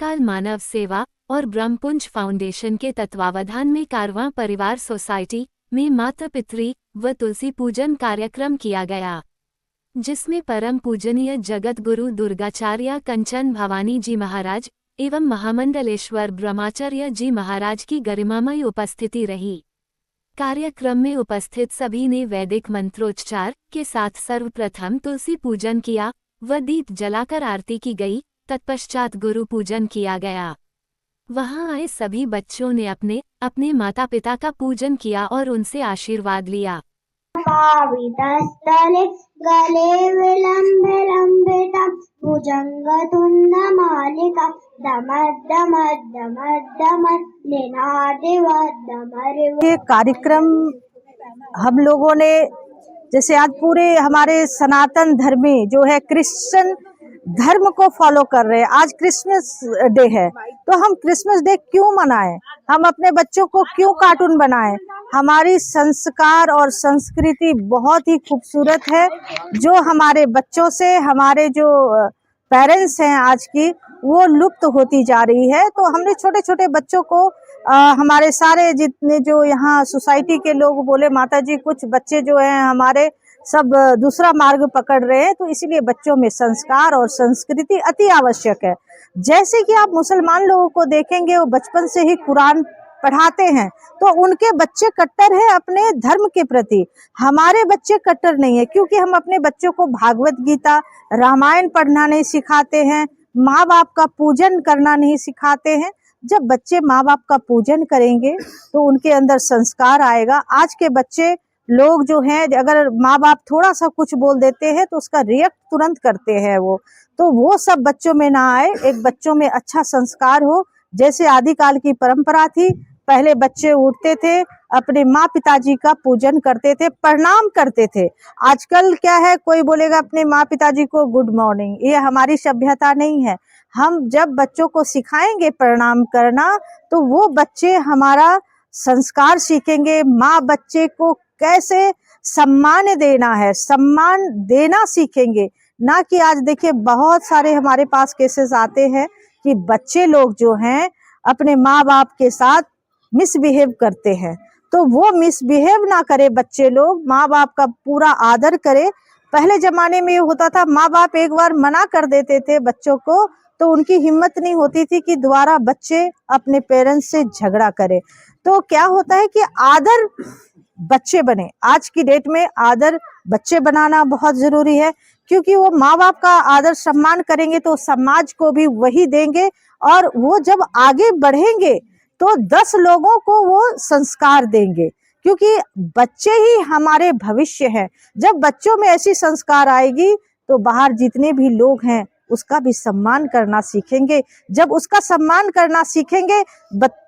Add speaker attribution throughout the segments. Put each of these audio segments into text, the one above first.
Speaker 1: महाकाल मानव सेवा और ब्रह्मपुंज फाउंडेशन के तत्वावधान में कारवां परिवार सोसाइटी में माता पितृ व तुलसी पूजन कार्यक्रम किया गया, जिसमें परम पूजनीय जगत गुरु दुर्गाचार्य कंचन भवानी जी महाराज एवं महामंडलेश्वर ब्रह्माचार्य जी महाराज की गरिमामय उपस्थिति रही। कार्यक्रम में उपस्थित सभी ने वैदिक मंत्रोच्चार के साथ सर्वप्रथम तुलसी पूजन किया व दीप जलाकर आरती की गई। तत्पश्चात गुरु पूजन किया गया। वहां आए सभी बच्चों ने अपने अपने माता पिता का पूजन किया और उनसे आशीर्वाद लिया।
Speaker 2: पावितस्थले गले विलम्बे लम्बितं भुजङ्गतुण्डमालिका
Speaker 3: ये कार्यक्रम हम लोगों ने जैसे आज पूरे हमारे सनातन धर्मी जो है क्रिश्चियन धर्म को फॉलो कर रहे हैं। आज क्रिसमस डे है, तो हम क्रिसमस डे क्यों मनाएं? हम अपने बच्चों को क्यों कार्टून बनाएं? हमारी संस्कार और संस्कृति बहुत ही खूबसूरत है, जो हमारे बच्चों से हमारे जो पेरेंट्स हैं आज की वो लुप्त होती जा रही है। तो हमने छोटे छोटे बच्चों को हमारे सारे जितने जो यहाँ सोसाइटी के लोग बोले माता जी कुछ बच्चे जो हैं हमारे सब दूसरा मार्ग पकड़ रहे हैं, तो इसीलिए बच्चों में संस्कार और संस्कृति अति आवश्यक है। जैसे कि आप मुसलमान लोगों को देखेंगे वो बचपन से ही कुरान पढ़ाते हैं, तो उनके बच्चे कट्टर हैं अपने धर्म के प्रति। हमारे बच्चे कट्टर नहीं है, क्योंकि हम अपने बच्चों को भागवत गीता रामायण पढ़ना नहीं सिखाते हैं, माँ बाप का पूजन करना नहीं सिखाते हैं। जब बच्चे माँ बाप का पूजन करेंगे तो उनके अंदर संस्कार आएगा। आज के बच्चे लोग जो हैं अगर माँ बाप थोड़ा सा कुछ बोल देते हैं तो उसका रिएक्ट तुरंत करते हैं तो वो सब बच्चों में ना आए। एक बच्चों में अच्छा संस्कार हो, जैसे आदिकाल की परंपरा थी। पहले बच्चे उठते थे, अपने माँ पिताजी का पूजन करते थे, प्रणाम करते थे। आजकल क्या है, कोई बोलेगा अपने माँ पिताजी को गुड मॉर्निंग, ये हमारी सभ्यता नहीं है। हम जब बच्चों को सिखाएंगे प्रणाम करना तो वो बच्चे हमारा संस्कार सीखेंगे। माँ बच्चे को कैसे सम्मान देना है, सम्मान देना सीखेंगे। ना कि आज देखिए बहुत सारे हमारे पास केसेस आते हैं कि बच्चे लोग जो हैं अपने माँ बाप के साथ मिसबिहेव करते हैं। तो वो मिसबिहेव ना करे, बच्चे लोग माँ बाप का पूरा आदर करे। पहले जमाने में ये होता था, माँ बाप एक बार मना कर देते थे बच्चों को तो उनकी हिम्मत नहीं होती थी कि दोबारा बच्चे अपने पेरेंट्स से झगड़ा करे। तो क्या होता है कि आदर बच्चे बने। आज की डेट में आदर बच्चे बनाना बहुत जरूरी है, क्योंकि वो माँ बाप का आदर सम्मान करेंगे तो समाज को भी वही देंगे, और वो जब आगे बढ़ेंगे तो 10 लोगों को वो संस्कार देंगे, क्योंकि बच्चे ही हमारे भविष्य हैं। जब बच्चों में ऐसी संस्कार आएगी तो बाहर जितने भी लोग हैं उसका भी सम्मान करना सीखेंगे। जब उसका सम्मान करना सीखेंगे,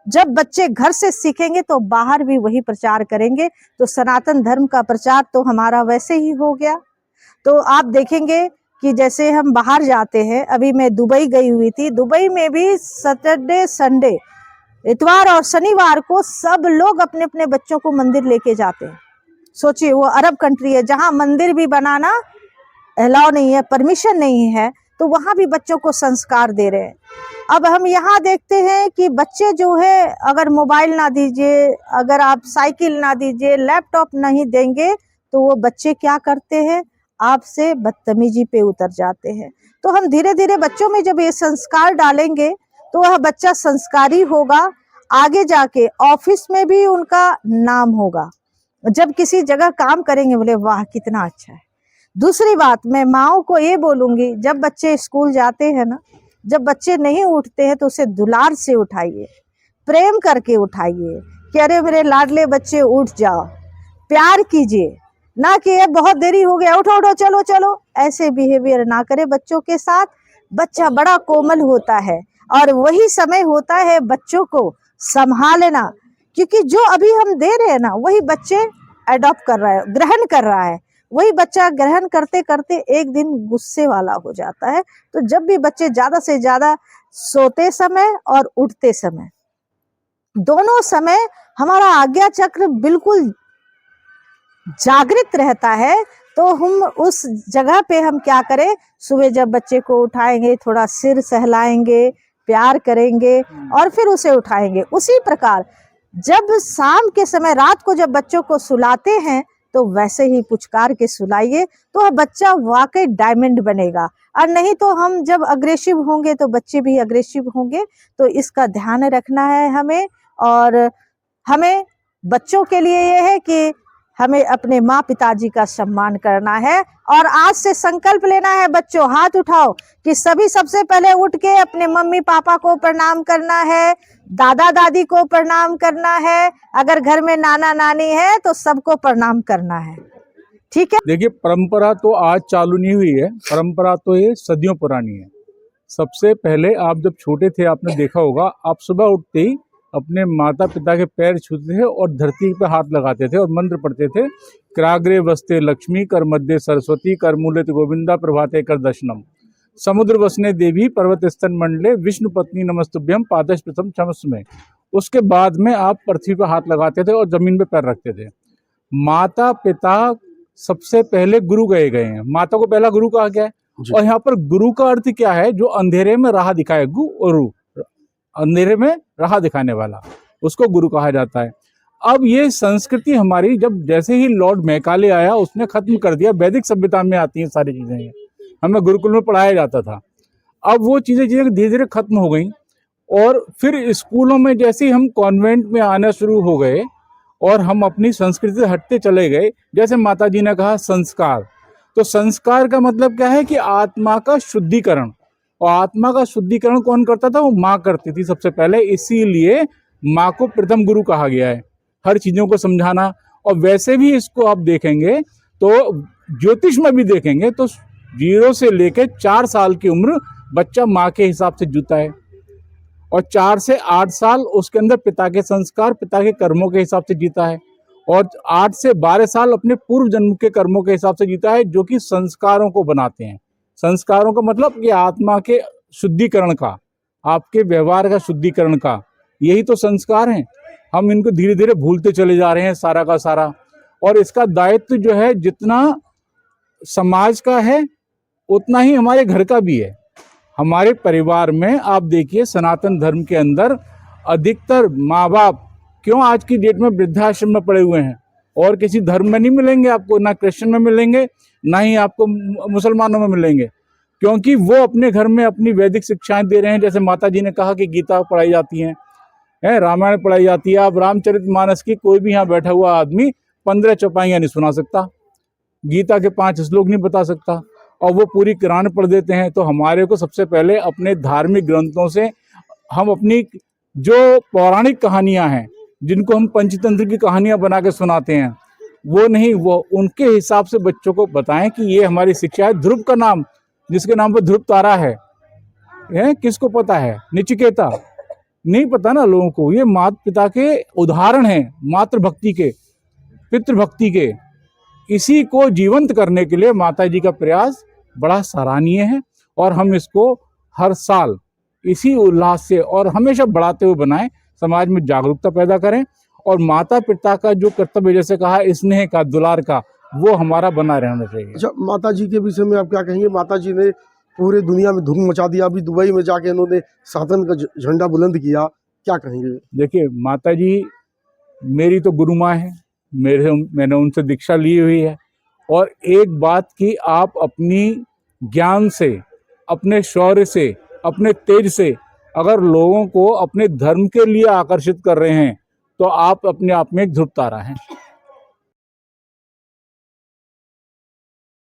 Speaker 3: जब बच्चे घर से सीखेंगे तो बाहर भी वही प्रचार करेंगे। तो सनातन धर्म का प्रचार तो हमारा वैसे ही हो गया। तो आप देखेंगे कि जैसे हम बाहर जाते हैं, अभी मैं दुबई गई हुई थी, दुबई में भी सैटरडे संडे इतवार और शनिवार को सब लोग अपने अपने बच्चों को मंदिर लेके जाते हैं। सोचिए, वो अरब कंट्री है जहां मंदिर भी बनाना अलाउ नहीं है, परमिशन नहीं है, तो वहां भी बच्चों को संस्कार दे रहे हैं। अब हम यहाँ देखते हैं कि बच्चे जो है अगर मोबाइल ना दीजिए, अगर आप साइकिल ना दीजिए, लैपटॉप नहीं देंगे, तो वो बच्चे क्या करते हैं, आपसे बदतमीजी पे उतर जाते हैं। तो हम धीरे धीरे बच्चों में जब ये संस्कार डालेंगे तो वह बच्चा संस्कारी होगा, आगे जाके ऑफिस में भी उनका नाम होगा। जब किसी जगह काम करेंगे बोले वाह कितना अच्छा है। दूसरी बात, मैं माओ को ये बोलूंगी, जब बच्चे स्कूल जाते हैं ना, जब बच्चे नहीं उठते हैं तो उसे दुलार से उठाइए, प्रेम करके उठाइए कि अरे मेरे लाडले बच्चे उठ जाओ, प्यार कीजिए। ना कि ये बहुत देरी हो गया, उठो उठो चलो चलो, ऐसे बिहेवियर ना करे बच्चों के साथ। बच्चा बड़ा कोमल होता है और वही समय होता है बच्चों को संभालना, क्योंकि जो अभी हम दे रहे हैं ना वही बच्चे अडॉप्ट कर रहा है, ग्रहण कर रहा है। वही बच्चा ग्रहण करते करते एक दिन गुस्से वाला हो जाता है। तो जब भी बच्चे ज्यादा से ज्यादा सोते समय और उठते समय, दोनों समय हमारा आज्ञा चक्र बिल्कुल जागृत रहता है, तो हम उस जगह पे हम क्या करें, सुबह जब बच्चे को उठाएंगे थोड़ा सिर सहलाएंगे, प्यार करेंगे और फिर उसे उठाएंगे। उसी प्रकार जब शाम के समय, रात को जब बच्चों को सुलाते हैं तो वैसे ही पुचकार के सुलाइए, तो वह बच्चा वाकई डायमंड बनेगा। और नहीं तो हम जब अग्रेसिव होंगे तो बच्चे भी अग्रेसिव होंगे। तो इसका ध्यान रखना है हमें। और हमें बच्चों के लिए यह है कि हमें अपने माँ पिताजी का सम्मान करना है। और आज से संकल्प लेना है, बच्चों हाथ उठाओ कि सभी सबसे पहले उठ के अपने मम्मी पापा को प्रणाम करना है, दादा दादी को प्रणाम करना है, अगर घर में नाना नानी है तो सबको प्रणाम करना है। ठीक है।
Speaker 4: देखिए, परंपरा तो आज चालू नहीं हुई है, परंपरा तो ये सदियों पुरानी है। सबसे पहले आप जब छोटे थे आपने देखा होगा, आप सुबह उठते ही अपने माता पिता के पैर छूते थे और धरती पर हाथ लगाते थे और मंत्र पढ़ते थे, कराग्रे वस्ते लक्ष्मी कर मध्य सरस्वती कर मूलित गोविंदा प्रभाते कर दर्शनम, समुद्र वसने देवी पर्वत स्तन मंडले विष्णु पत्नी नमस्तुभ्यम पादश प्रथम क्षमस्मे। उसके बाद में आप पृथ्वी पर हाथ लगाते थे और जमीन पे पैर रखते थे। माता पिता सबसे पहले गुरु गए हैं, माता को पहला गुरु कहा गया है। और यहाँ पर गुरु का अर्थ क्या है? जो अंधेरे में राह दिखाए, गु और रू, अंधेरे में राह दिखाने वाला, उसको गुरु कहा जाता है। अब ये संस्कृति हमारी जब जैसे ही लॉर्ड मैकाले आया उसने खत्म कर दिया। वैदिक सभ्यता में आती हैं सारी चीजें, हमें गुरुकुल में पढ़ाया जाता था। अब वो चीजें धीरे धीरे खत्म हो गई और फिर स्कूलों में जैसे ही हम कॉन्वेंट में आना शुरू हो गए और हम अपनी संस्कृति से हटते चले गए। जैसे माता जी ने कहा संस्कार, तो संस्कार का मतलब क्या है कि आत्मा का शुद्धिकरण। और आत्मा का शुद्धिकरण कौन करता था? वो माँ करती थी सबसे पहले। इसीलिए माँ को प्रथम गुरु कहा गया है, हर चीजों को समझाना। और वैसे भी इसको आप देखेंगे तो ज्योतिष में भी देखेंगे तो 0 से लेकर 4 साल की उम्र बच्चा माँ के हिसाब से जीता है और 4 से 8 साल उसके अंदर पिता के संस्कार, पिता के कर्मों के हिसाब से जीता है और 8 से 12 साल अपने पूर्व जन्म के कर्मों के हिसाब से जीता है, जो कि संस्कारों को बनाते हैं। संस्कारों का मतलब कि आत्मा के शुद्धिकरण का, आपके व्यवहार का शुद्धिकरण का, यही तो संस्कार हैं। हम इनको धीरे धीरे भूलते चले जा रहे हैं सारा का सारा। और इसका दायित्व जो है जितना समाज का है उतना ही हमारे घर का भी है। हमारे परिवार में आप देखिए, सनातन धर्म के अंदर अधिकतर माँ बाप क्यों आज की डेट में वृद्धाश्रम में पड़े हुए हैं? और किसी धर्म में नहीं मिलेंगे आपको, ना क्रिश्चियन में मिलेंगे, ना ही आपको मुसलमानों में मिलेंगे, क्योंकि वो अपने घर में अपनी वैदिक शिक्षाएं दे रहे हैं। जैसे माता जी ने कहा कि गीता पढ़ाई जाती है, रामायण पढ़ाई जाती है। आप रामचरितमानस की कोई भी यहाँ बैठा हुआ आदमी 15 चौपाइयाँ नहीं सुना सकता, गीता के 5 श्लोक नहीं बता सकता, और वो पूरी कुरान पढ़ देते हैं। तो हमारे को सबसे पहले अपने धार्मिक ग्रंथों से हम अपनी जो पौराणिक कहानियां हैं, जिनको हम पंचतंत्र की कहानियां बना के सुनाते हैं, वो नहीं, वो उनके हिसाब से बच्चों को बताएं कि ये हमारी शिक्षा है। ध्रुव का नाम, जिसके नाम पर ध्रुव तारा है, किसको पता है? नचिकेता, नहीं पता ना लोगों को। ये माता पिता के उदाहरण हैं, मातृभक्ति के, पितृभक्ति के। इसी को जीवंत करने के लिए माता जी का प्रयास बड़ा सराहनीय है और हम इसको हर साल इसी उल्लास से और हमेशा बढ़ाते हुए बनाएं, समाज में जागरूकता पैदा करें। और माता पिता का जो कर्तव्य, जैसे कहा स्नेह का, दुलार का, वो हमारा बना रहना चाहिए।
Speaker 5: अच्छा, माता जी के विषय में आप क्या कहेंगे? माता जी ने पूरे दुनिया में धूम मचा दिया, अभी दुबई में जाके इन्होंने साधन का झंडा बुलंद किया, क्या कहेंगे?
Speaker 4: देखिए, माता जी मेरी तो गुरु माँ है, मैंने उनसे दीक्षा ली हुई है। और एक बात की, आप अपनी ज्ञान से, अपने शौर्य से, अपने तेज से अगर लोगों को अपने धर्म के लिए आकर्षित कर रहे हैं तो आप अपने आप में एक ध्रुव तारा हैं।